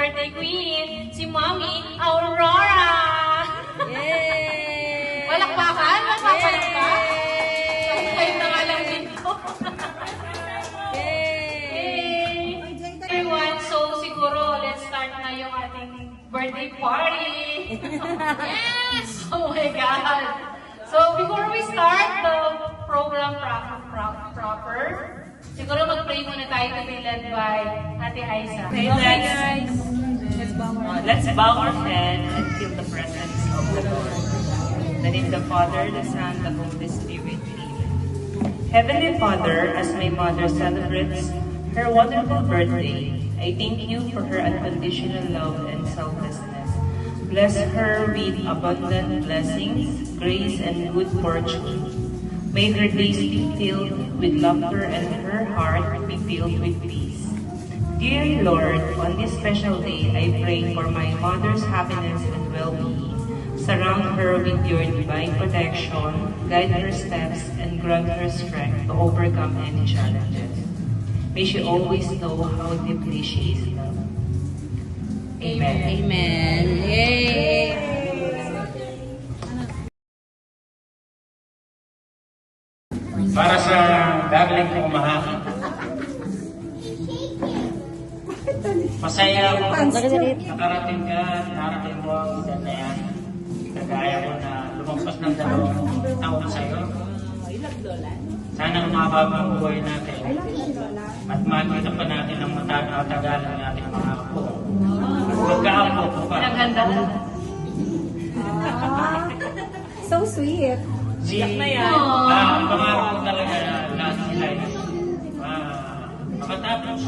birthday queen, si Mommy Aurora! Yay! Palakpakan? Magpapalakpak? Kayo na nga lang dito. Yay! Everyone, so siguro, let's start na yung ating birthday party! Yes! Oh my God! So before we start the program proper, siguro mag-pray muna tayo to be led by Ate Aiza. Okay, guys. Let's bow our head and feel the presence of the Lord. In the name of the Father, the Son, the Holy Spirit. Amen. Heavenly Father, as my mother celebrates her wonderful birthday, I thank you for her unconditional love and selflessness. Bless her with abundant blessings, grace, and good fortune. May her days be filled with laughter and her heart be filled with peace. Dear Lord, on this special day, I pray for my mother's happiness and well-being. Surround her with your divine protection, guide her steps, and grant her strength to overcome any challenges. May she always know how deeply she is loved. Amen. Amen. Yay! Para sa darling kong mahal. Masaya ako nakarating ka at narating mo ang edad na yan. Nagaya ko na lumagpas ng 2 taon sa'yo. Sana umababa ang buhay natin. At makita pa natin ang matagalan ng ating mga apo. At magkaapo po pa. Pinaganda ka. So sweet. Siyak na yan. Ang pangarap ko talaga na lahat sila makatapos.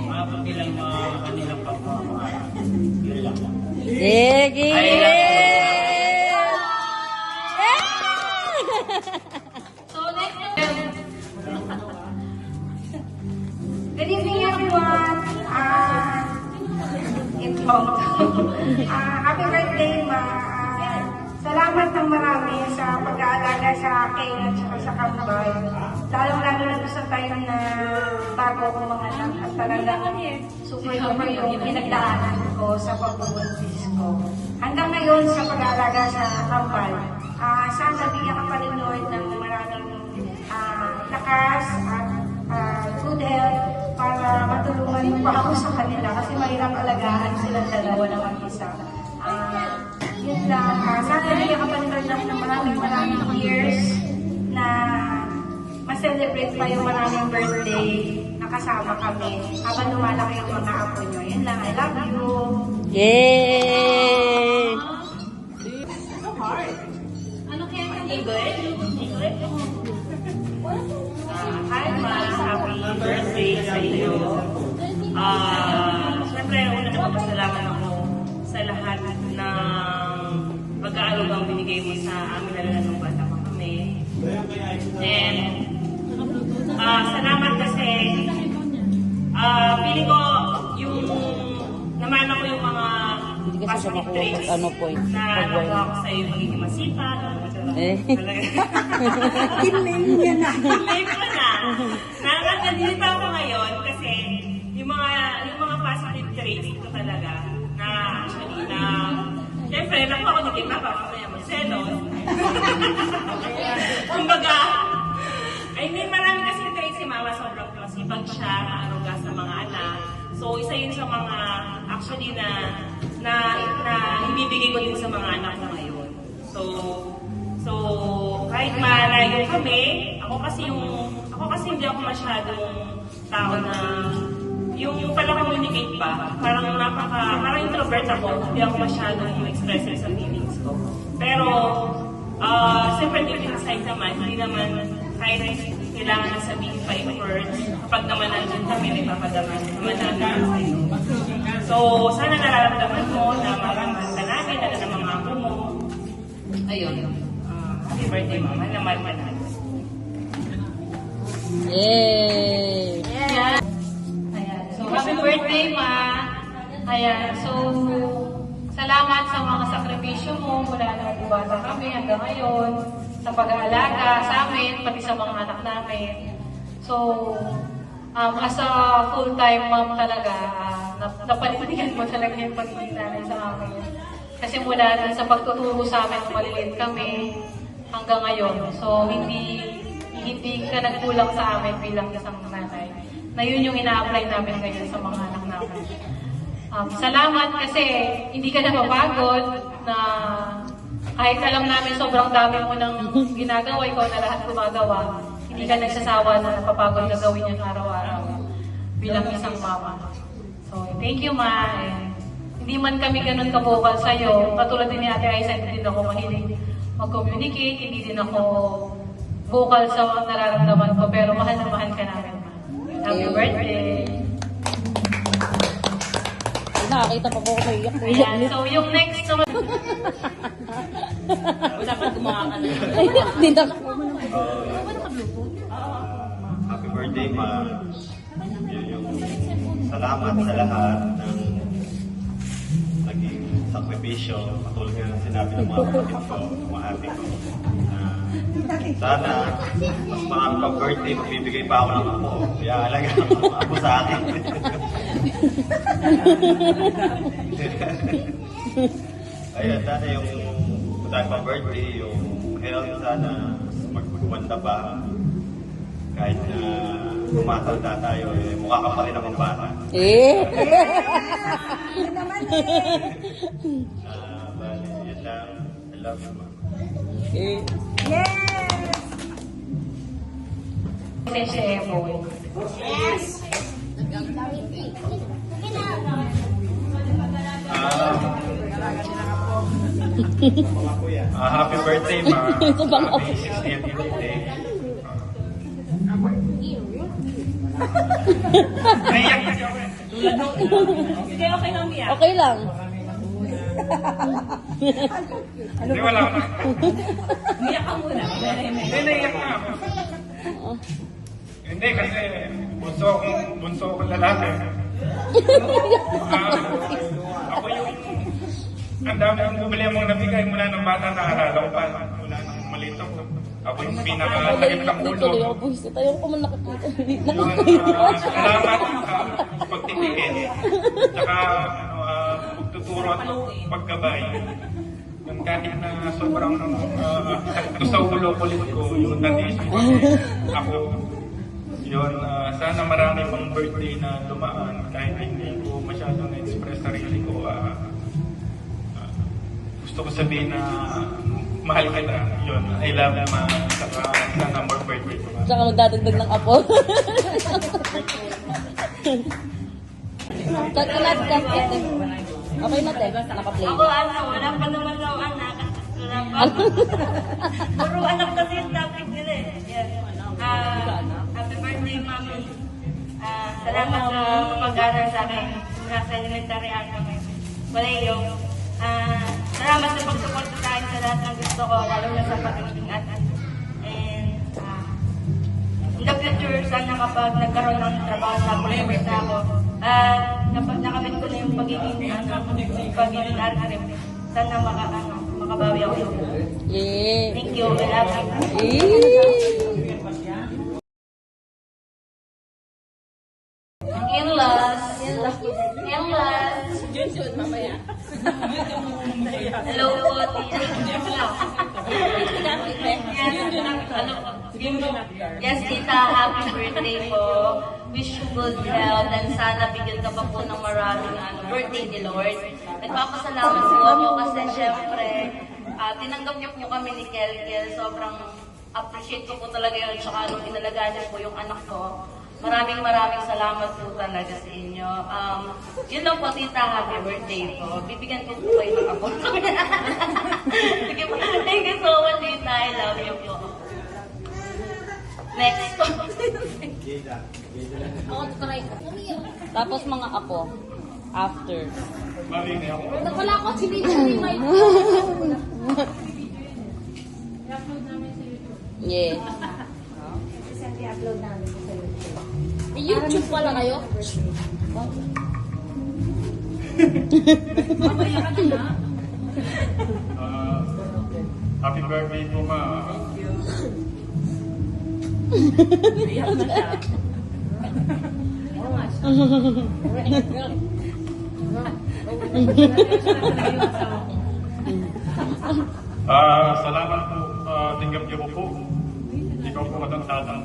Maabot nilang mga kanilang pagmamarap. Yun lang. Sige! So next, Good evening, everyone. Happy birthday, Ma. Salamat ng marami sa pag-aalaga sa akin at saka sa kambal. Lalong-lalo na gusto tayo na bago kong mga anak at talagang super yung pinagdaanan ko sa pagbubuntis ko. Hanggang ngayon sa pag-aalaga sa kambal, sana bigyan ka pa rin Lord ng maraming lakas at good health para matulungan mo pa ako sa kanila kasi mahirap alagaan silang dalawa na mag-isa. Yun lang. Sana bigyan ka pa rin Lord ng maraming years na ma-celebrate pa yung maraming birthday na kasama kami habang lumalaki yung mga apo nyo. Yun lang. I love you. Yay! ano kaya ka English? Hi, Ma. Happy birthday sa iyo. Siyempre, una na papasalamat ako sa lahat ng pag-aarugang binigay mo sa amin na nung bata pa kami. And, salamat kasi feeling ko yung naman ako yung mga Hindi kasi siya positive makuha traits ano point. na nagawa ko sa iyo, magiging masipag. Eh. Kinlame niya na. Live ko na. Nakakadilita ako ngayon kasi yung mga positive traits ko talaga na actually na siyempre, naku ako naging papa, mamaya magselos. Kumbaga, I mean, marami kasi traits si Mama, sobrang masipag siya, maaruga sa mga anak. So, isa yun sa mga actually na ibibigay ko din sa mga anak ko ngayon. So kahit malayo kami, ako kasi hindi ako masyadong tao na yung pala communicate ba, parang introvert ako, hindi ako masyadong expressive sa feelings ko. Pero, siyempre deep inside naman, hindi naman kahit kailangan na sabihin pa yung words, kapag naman nandun kami, may papadaman naman namin sa'yo. So, sana nararamdaman mo na maramdaman ka namin, na ng mga ako mo. Ayun. Happy birthday, Mama. Naman natin. Yay! Ayan. So, happy birthday, Ma. Ayan. So, salamat sa mga sakripisyo mo mula nung bata kami hanggang ngayon sa pag-aalaga sa amin, pati sa mga anak namin. So, as a full-time mom talaga, napanindigan mo talaga yung pagiging nanay sa amin. Kasi mula dun sa pagtuturo sa amin, maliliit kami hanggang ngayon. So, hindi ka nagkulang sa amin bilang isang nanay. Na yun yung ina-apply namin ngayon sa mga anak namin. Salamat kasi hindi ka napapagod na kahit alam namin sobrang dami mo ng ginagawa, ikaw na lahat gumagawa. Hindi ka nagsasawa na napapagod na gawin yung araw-araw bilang isang mama. So, thank you, Ma. And hindi man kami ganun kabukal sa'yo. Katulad din ni Ate Aiza, hindi din ako mahilig mag-communicate, hindi din ako vocal sa nararamdaman ko, pero mahal na mahal ka namin, Ma. Happy birthday! Nakakita pa po ako may iyak. Ayan, so yung next naman, Wala pa gumawa ka na. Hindi na. Happy birthday, Ma. Yung salamat sa lahat ng naging sakripisyo. Katulad nga ng sinabi ng mga kapatid ko, mga ate ko. Sana, mas marami pang birthday, magbibigay pa ako ng ako. Kaya alaga ako sa akin. Ayun, sana yung dahil pa birthday, yung health sana magpagpanda pa. Kahit na tumatanda tayo, mukha ka pa rin akong bata. Bali, yun lang. I love you, Ma. si Eboy. Happy birthday, Ma. Happy 60th birthday. Naiyak kasi ako eh. Sige, okay lang umiyak. Okay lang. Hindi, wala ka. Umiyak ka muna. Hindi, naiyak na ako. Hindi, kasi bunso akong lalaki. Ako yung ang dami ang bumili mong nabigay mula ng bata na alala ko pa. Mula nang maliit ako. Ako yung pinaka-sakit ng ulo. Tuloy ako buwisit. Ayoko ko man nakakita. Yun, salamat sa pagtitikin. Tsaka pagtuturo at paggabay. Yung kahit na sobrang sakit sa ulo kulit ko, yung natisip ko ako. Yun, sana marami pang birthday na dumaan kahit hindi ko masyadong na-express sarili ko. Gusto ko sabihin na mahal kita. Yun, I love you, Ma. Saka sana more birthday ko. Tsaka magdadagdag ng apo. Kat-kat, kat-kat. Okay na, te. Naka-play. Ako wala pa naman ako anak. Wala pa. Puro anak kasi yung topic nila eh. Yes. Happy birthday, Mami. Salamat sa pag-aaral sa akin. Nasa elementary ako ngayon. Walayo. Salamat sa pag-suporta sa akin sa lahat ng gusto ko, lalo na sa pag-ingat. And in the future, sana kapag nagkaroon ng trabaho na ako, na ako, nakamit ko na yung pagiging architect. Sana makabawi ako yun. Yeah. Thank you. I love you. In-laws. Hello po, Tia. Yes, Tita. Happy birthday po. Wish you good health and sana bigyan ka pa po ng maraming birthday ni Lord. Nagpapasalamat po ako kasi syempre, tinanggap niyo po kami ni Kelkel. Sobrang appreciate ko po talaga yun. Tsaka nung inalagaan niyo po yung anak ko. Maraming salamat po talaga sa inyo. Yun lang po, Tita. Happy birthday po. Bibigyan ko po kayo ng abot. Sige po. Thank you so much, Tita. I love you po. Next po. Tapos mga apo. After. Marini ako. Wala ko sinili may Yeah. May YouTube pala kayo? Happy birthday po, Ma. Iyak na siya. Salamat po. Tinggap niyo po po. Ikaw po matandaan.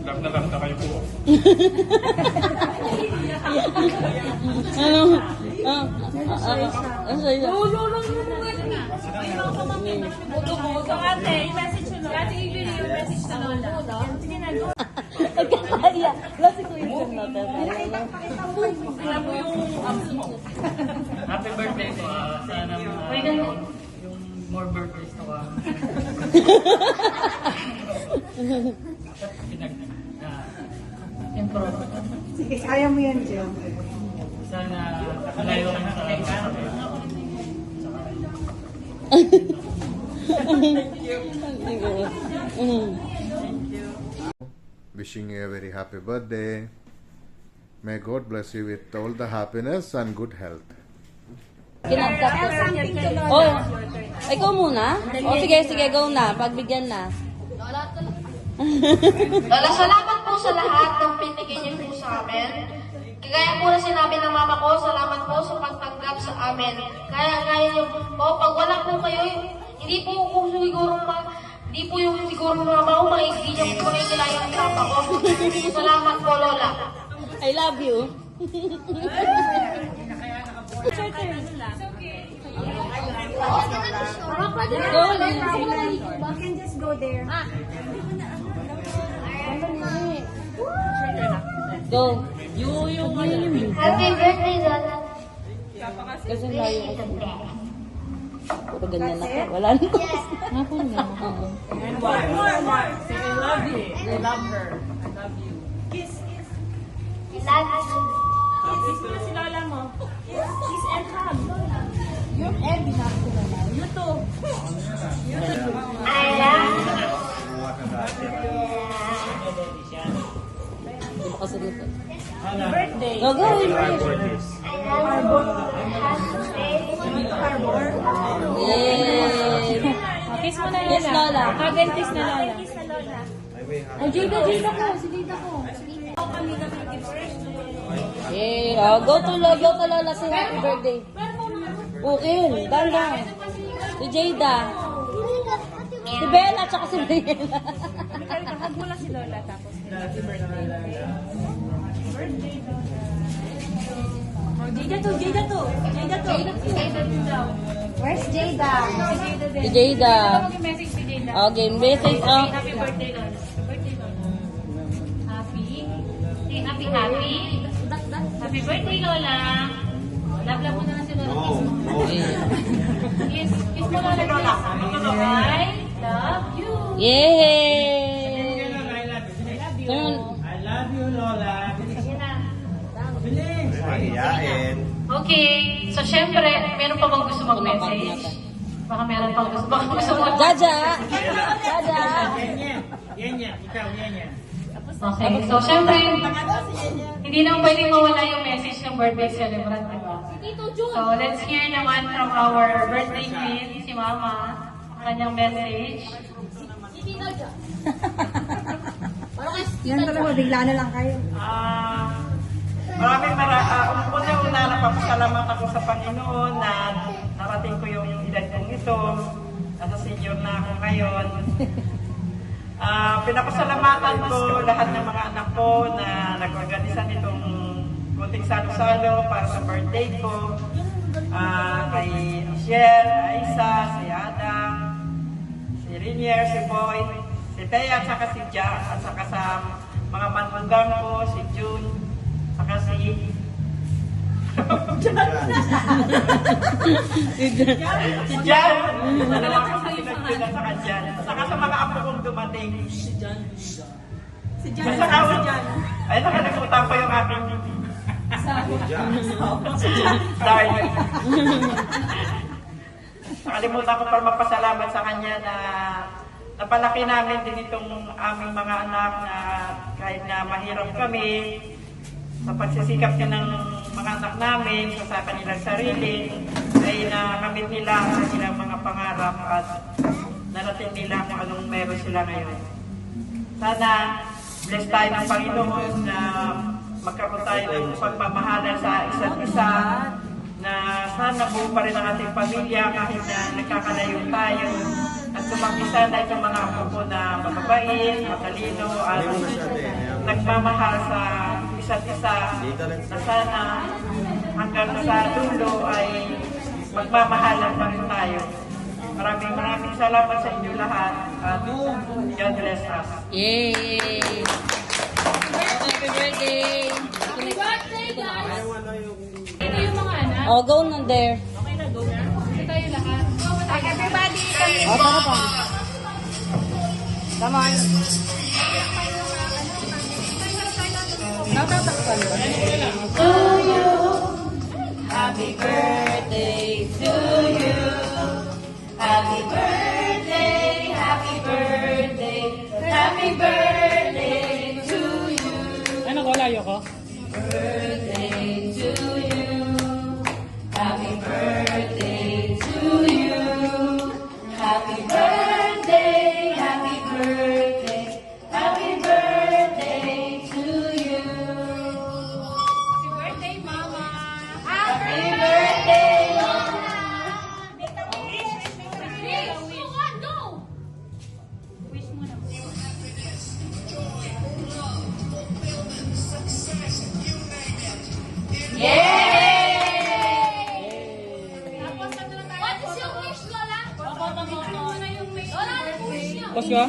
Love na kayo po. Ano? Ano sa'yo? Kaya, lasi ko yung natin. Happy birthday po. Sana yung more birthdays na ka. Improve. Kaya mo yan, Jill. Sana malayo ka sa Wishing you a very happy birthday. May God bless you with all the happiness and good health. Kinagkat ko. Oh, ikaw muna? O sige, go na. Pagbigyan na. Lola, salamat po sa lahat ng pinigay niyo po sa amin. Kagaya po na sinabi ng mama ko, salamat po sa pagtanggap sa amin. Kaya niyo po, pag wala po kayo, hindi po yung siguro mama ko, hindi niyo po makikilala yung papa ko. Salamat po, Lola. I love you. You can just go there. Go. Happy birthday, Lola. Kasi layo ko. Puro ganyan na ka. Wala na ko. Ako na. Hindi pa kasunod. Go, go. Yay! Kiss mo na Lola. Kiss Lola. Kiss na Lola. Ay, Jada ko. Si Jada ko. Yay! Oh, go to Lola. Say happy birthday. Okay, down. Si Jada. Si Bella, tsaka si Bella. Hag mo lang si Lola, tapos happy birthday. Jada to. Where's Jada? Si Jada. Message si Jada. Okay, message. Oh. Happy birthday, Lola. Birthday, Lola. Happy. Happy birthday, Lola. Love mo na lang si Lola. Kiss mo, Lola. I love you. Yay! I love you, Lola. Iyain. Okay, so syempre, meron pa bang gusto mag-message? Baka meron pang gusto mag Jaja! Yan. Okay, so syempre, hindi naman pwedeng mawala yung message ng birthday celebrant, di ba? So let's hear naman from our birthday queen, si Mama, ang kanyang message. Yan talaga, bigla na lang kayo. Una napapasalamat ako sa Panginoon na narating ko yung edad kong ito. Nasa senior na ako ngayon. Pinapasalamatan ko lahat ng mga anak ko na nag-organisa nitong kunting salo-salo para sa birthday ko. Kay Michelle, Aisa, si Adam, si Rinier, si Boy, si Thea, at saka si Ja, at saka sa mga manugang ko, si June, saka si si Jan. Dalawa ko sa pinagpilan sa Jan. Saka sa mga apo kong dumating. Si Jan. Ay, nakalimutan ko yung aking Sorry. Nakalimutan ko para magpasalamat sa kanya na napalaki namin din itong aming mga anak na kahit na mahirap kami, sa pagsisikap niya ng mga anak namin sa kanilang sarili, ay nakamit nila ang kanilang mga pangarap at narating nila kung anong meron sila ngayon. Sana bless tayo ng Panginoon na magkaroon tayo ng pagmamahalan sa isa't isa, na sana buo pa rin ang ating pamilya kahit na nagkakalayo tayo, at sumamisa na itong mga apo ko na mababait, matalino, at nagmamahal sa isa't isa, na sana hanggang sa dulo ay magmamahalan pa rin tayo. Maraming salamat sa inyo lahat, at God bless us. Yay! Happy birthday! Happy birthday, guys! Ito yung mga anak. Oh, go na there. Ito tayo lahat. Everybody, kami Oh, tara pa. Come on. Natatakpan ba? To you, happy birthday to you. Happy birthday, happy birthday, happy birthday to you. Ano ko, layo ko? Birthday to you. Happy birthday to you. Happy birthday, happy birthday, happy birthday to you. Happy birthday, Mama! Happy birthday, Mama. Go! Wish mo na. What is your wish, Lola? Lola, ano wish niyo? Tapos ka?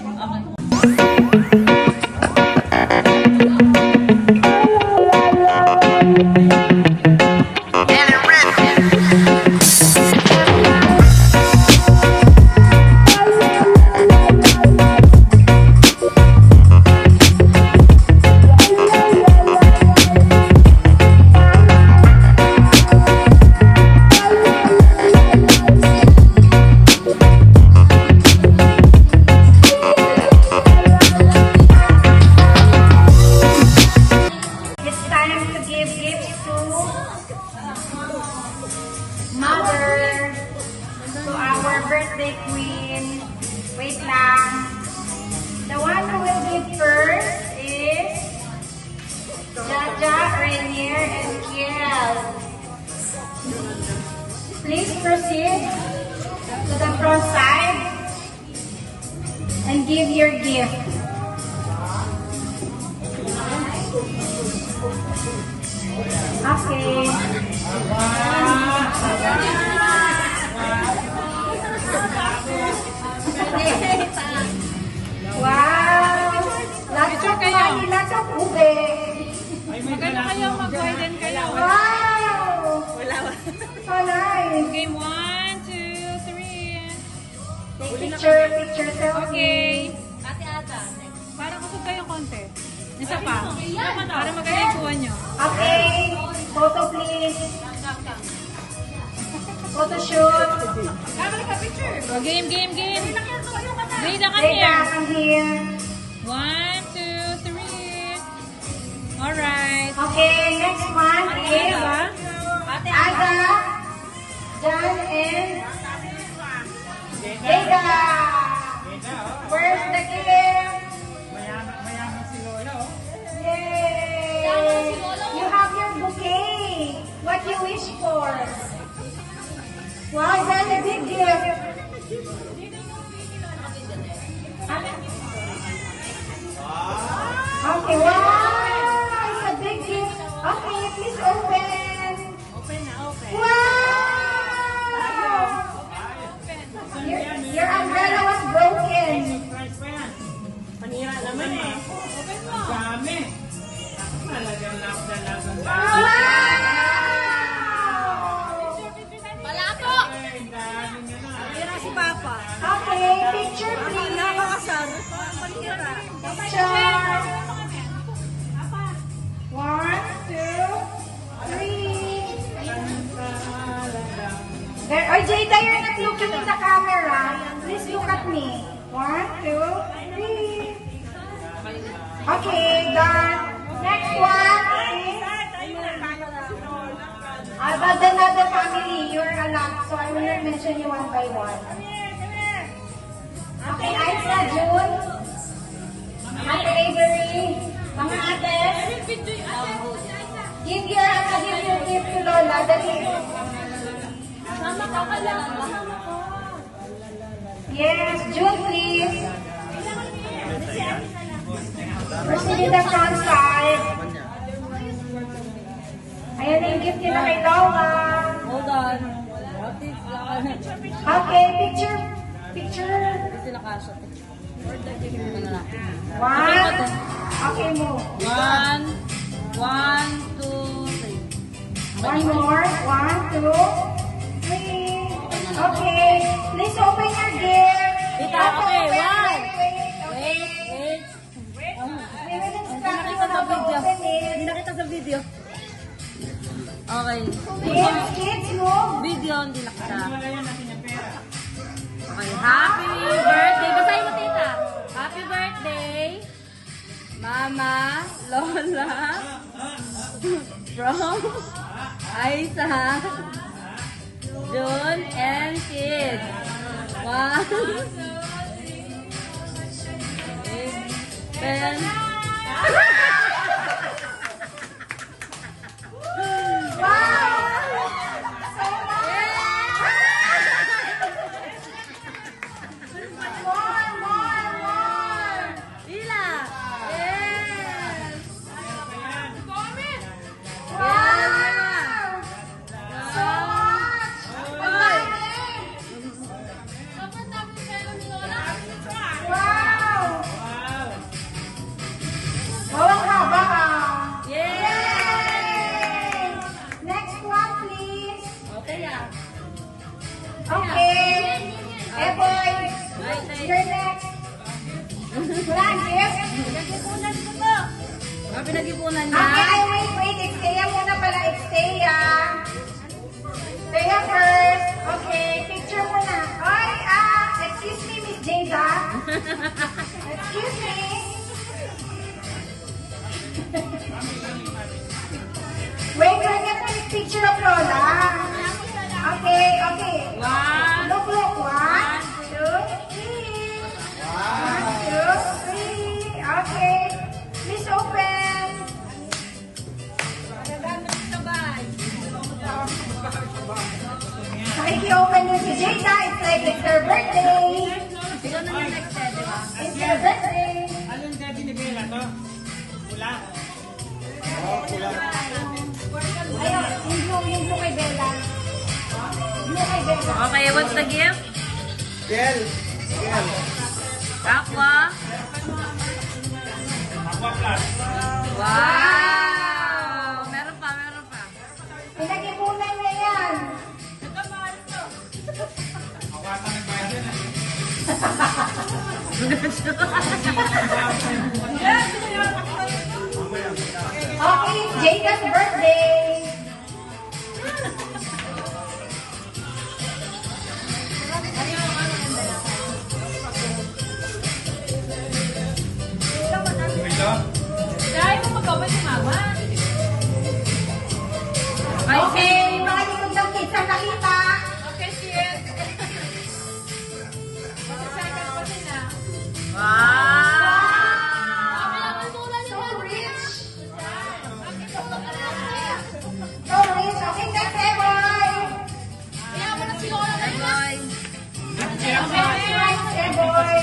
It's time to give gifts to Mother, to our birthday queen. Wait lang. The one who will give first is Jaja, Rainier, and Kiel. Please proceed to the front side and give your gift. Okay. Wow! Lots of money, lots of ube. Magkano kayo? Mag-widen kayo. Wow! So nice. Game 1, 2, 3. Take picture, picture selfie. Okay. Ate Ata. Parang kusog kayo konti. Isa pa. Para maganda yung kuha nyo. Okay. Photo please. Photo shoot. Oh, game. Zayda, come Take here. come here. 1, 2, 3. Alright. Okay, next one is Aga, John, and Jada. Where's the gift? Yay! You have your bouquet. What you wish for? Wow, that's a big gift. Okay, wow, it's a big gift. Okay, please open. Wow! Your umbrella was broken. Wow! Okay, picture please. Picture. 1, 2, 3. There, oh, Jada, you're not looking in the camera. Please look at me. 1, 2, 3. Okay, done. Next one is about another family. You're a lot, so I will not mention you one by one. Okay, Aisa, June, Ate Avery, Lola, dali. Yes, June, please. Proceed in the front side. Ayan yung gift nila kay Lola. Hold on. What is Okay, picture. Picture. Kasi nakasot eh. Ano na? One. Okay, move. 1, 1, 2, 3. One more. 1, 2, 3. Okay. Please open your gift. Tita, okay, Wait, one. wait. Wait. We will Hindi instruct you nakita sa how to video. open Hindi it. nakita sa video. Okay. Kids, move. Video, hindi nakita. Okay, happy birthday. Basahin mo, tita. Happy birthday, Mama, Lola, from Aiza, June, and kids. 1, 10. Ila. Yes. Next one, please. Okay, ah. Okay. Hey, boys. You're next. Wala, gift. Mga pinag-ipunan niya. Okay, wait. Extaya muna pala, extaya. Extaya first. Okay, picture muna. Ay, excuse me, Miss Jada. Excuse me. Wait, we're gonna take picture of Lola. Okay. Look. 1, 2, 3. 1, 2, 3. Okay. Please open. Nakiki-open niyo si Jada. It's like it's her birthday. Ikaw na yung next, di ba? It's her birthday. Anong daddy ni Bella to? Pula. Ayun, yung blue kay Bella. Blue kay Bella. Okay, what's the gift? Aqua. Aqua Plus. Wow! Meron pa. Pinag-ipunan niya yan. Awatan ng bayan yan. Okay, Jada's birthday. Ito? Dahil mo magkawin si Mama. Okay, mga likod ng kids ang nakita. Okay, cheers. Second pa sila. Wow! So rich. So rich. Okay, next, Eboy. Kaya mo na si Lola na yun. Boy. Next, Eboy.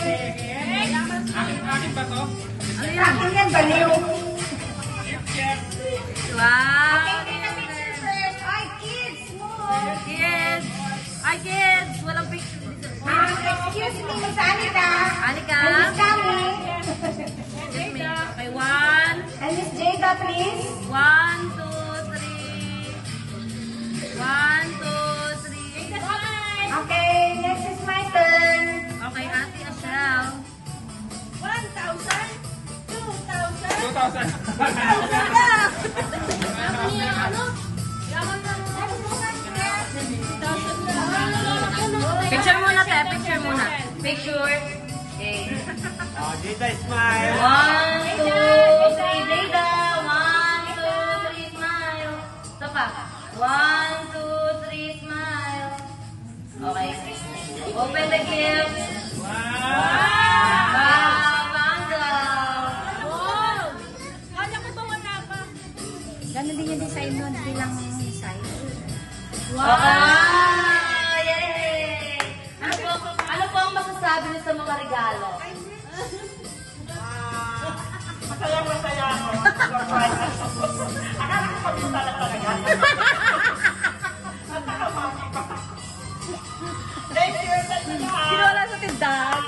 Akin ba to? Akin yan, baliw. Wow! Okay, take a picture first. Ay, kids, move. Kids! Hi, kids! Walang picture dito. Excuse me, Miss Anika. Anika. And Miss Cami. Okay, 1, And Miss Jada, please. 1, 2, 3. 1, 2, 3. Okay, next is my turn. Okay, Ate Ashel. 2,000. Picture muna, te. Picture muna. Picture. Okay. Jada, smile. 1, 2, 3, Jada. 1, 2, 3, smile. Ito pa. 1, 2, 3, smile. Okay. Open the gift. Wow! Bangga! Gano'n din yung design nun bilang size. Wow! Yay! Ano po ang masasabi niyo sa mga regalo? Masaya ako. Akala ko pagpunta lang talaga. Thank you. Kinuha sa tindahan.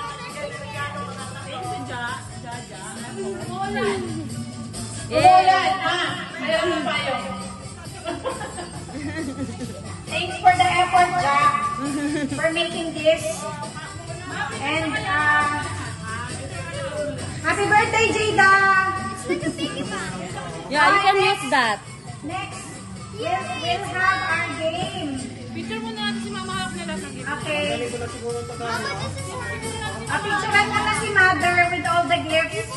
Umulan, ha? Mayroon pa yun. Thanks for the effort, Jack, for making this. And, happy birthday, Jada! Yeah, you can use that. Next, we'll have our game. Picture mo na si Mama Hawk nila sa gitna. Okay. Picturean ka na si Mother with all the gifts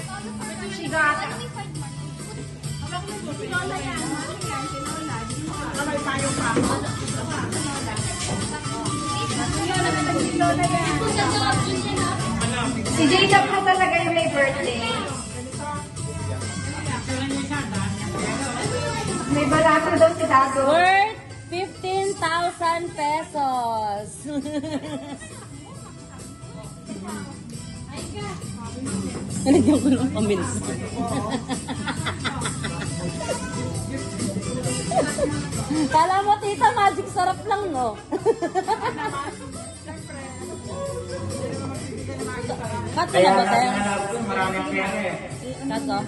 she got. Si Jada po talaga yung may birthday. May barato daw si Dago. Worth 15,000 pesos. Nalagyan ko ng pamils. Kala mo, tita, magic sarap lang, no? Kato na ba tayo? Maraming pera eh. Kato?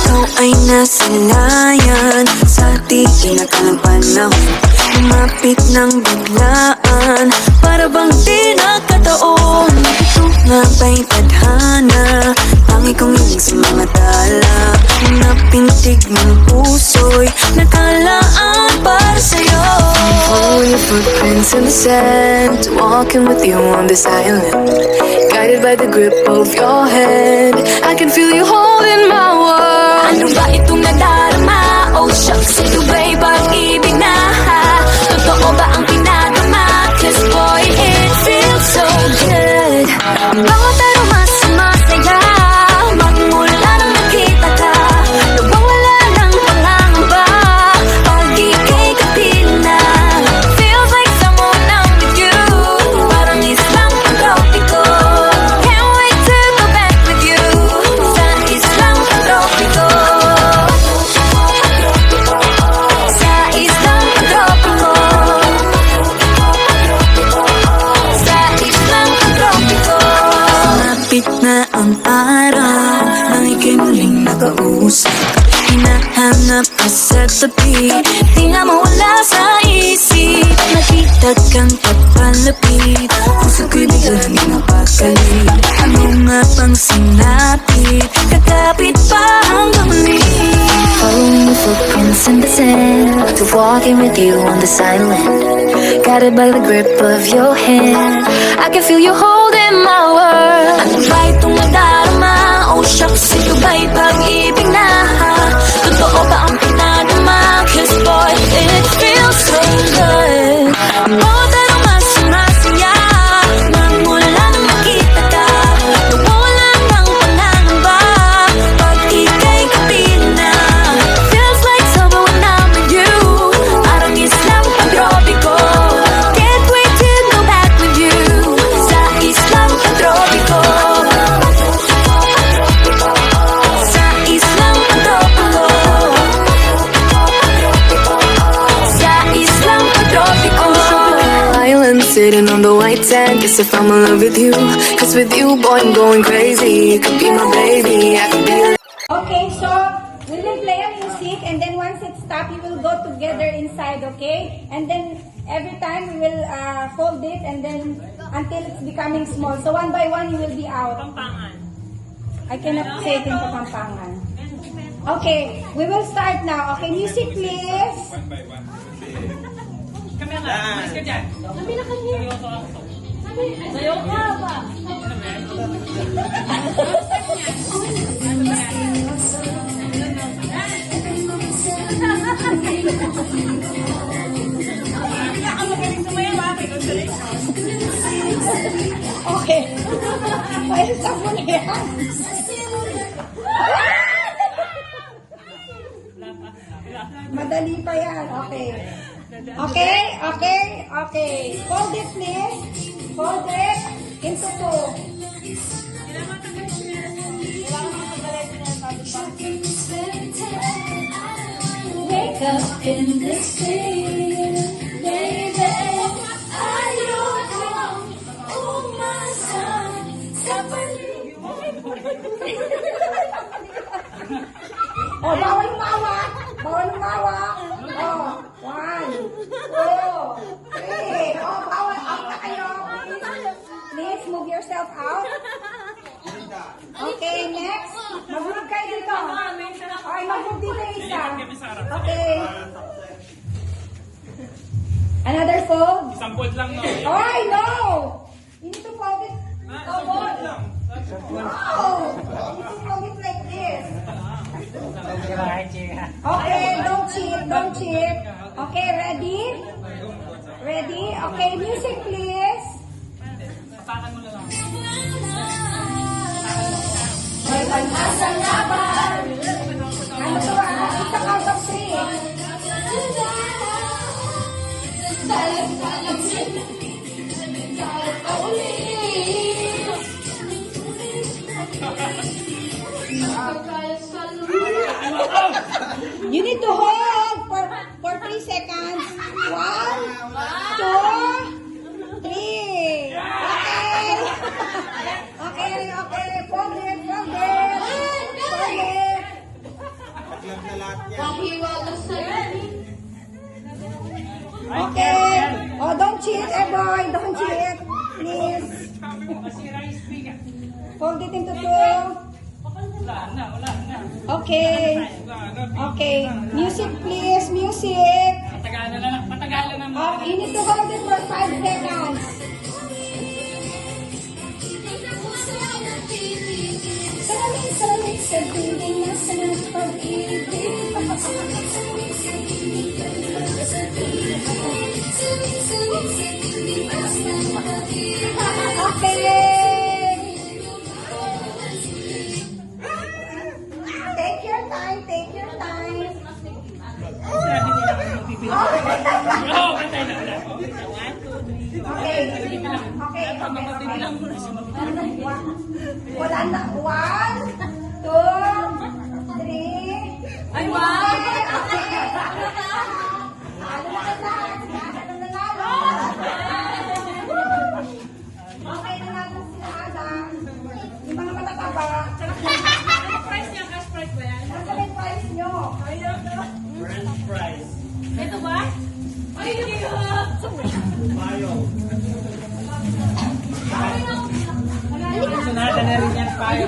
Ikaw ay nasanayan sa di kinakalang panahon. Lumapit ng biglaan, para bang di nakataon. Ito nga ba'y tadhana, pangi kong iling sa mga tala. Napintig ng puso'y nakalaan para sa'yo. Following your footprints in the sand, walking with you on this island, guided by the grip of your hand. I can feel you holding my world. Ano ba itong nadarama? Oh shucks, ito ba'y pag-ibig na? Totoo ba ang pinadama? Cause boy, it feels so good. Bawat araw mas masaya, magmula nang nakita ka, nawawala ng pangangamba, pag ika'y kapiling na. Feels like someone I'm with you, parang islang pantropiko. Can't wait to go back with you, sa islang pantropiko. Sa islang pantropiko. Sa islang pantropiko. Malapit na ang araw nang ika'y muling nakausap. Hinahanap ka sa tabi, di nga mawala sa isip. Nakita kang papalapit, puso ko'y biglang napakali. Ano nga bang sinapit, kakapit pa hanggang muli. Following the footprints in the sand, to walking with you on this island, guided by the grip of your hand. I can feel you holding my world. Ano ba itong nadarama? Oh shucks, ito ba'y pag-ibig na? Totoo ba ang pinadama? Cause boy, it feels so good. Bawat araw mas masaya, magmula nang makita ka, nawawala ng pangangamba, pag ika'y kapiling na. Feels like summer when I'm with you, parang islang pantropiko. Can't wait to go back with you, sa islang pantropiko. Sa islang pantropiko. Sa islang pantropiko. Island sitting on the white sand, guess if I'm in love with you, cause with you boy I'm going crazy. You could be my baby, I could be your Okay, so we will play a music and then once it stops, you will go together inside, okay? And then every time we will fold it and then until it's becoming small. So one by one, you will be out. Pampangan. I cannot say it in Kapampangan. Okay, we will start now. Okay, music please. Kami nga, umalis ka dyan. Sayo ka ba? Okay. Pwede sa mo na yan. Madali pa yan. Okay. Okay. Fold it, please. Fold it into two. Wake up in the sea, baby. Are you home? Oh, my son. Oh, bawal umawa. Oh, 1, 2, 3. Oh, bawal. Out na kayo. Please move yourself out. Okay, next. Mag-move kayo dito. Okay, mag-move dito yung isa. Okay. Another fold? Isang fold lang, no? Oh, no! You need to fold it. Oh, fold. No! You need to fold it like this. Okay, don't cheat. Okay, ready? Okay, music please. May pag-asang laban. Ano to It's a count of 3. You need to hold for 3 seconds. 1, 2, 3. Okay. Fold it. Okay. Oh, don't cheat, boy. Don't cheat. Please. Fold it into 2. Okay. Music, please. Music. Matagalan na. Oh, you need to hold it for 5 seconds. Salamig sa piling na sa pag-ibig. Okay. Take your time. Okay. Wala na. 1, 2, 3. Ay, wow! Okay, nanalo sila Adam. Yung mga matataba. Ano price niya? Cash price ba yan? Nasa may price nyo. First prize. Ito ba? Ay, hindi ko. Mayo. Sunada na rin yan, payo.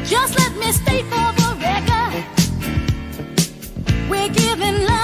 Just let me state for the record, we're giving love.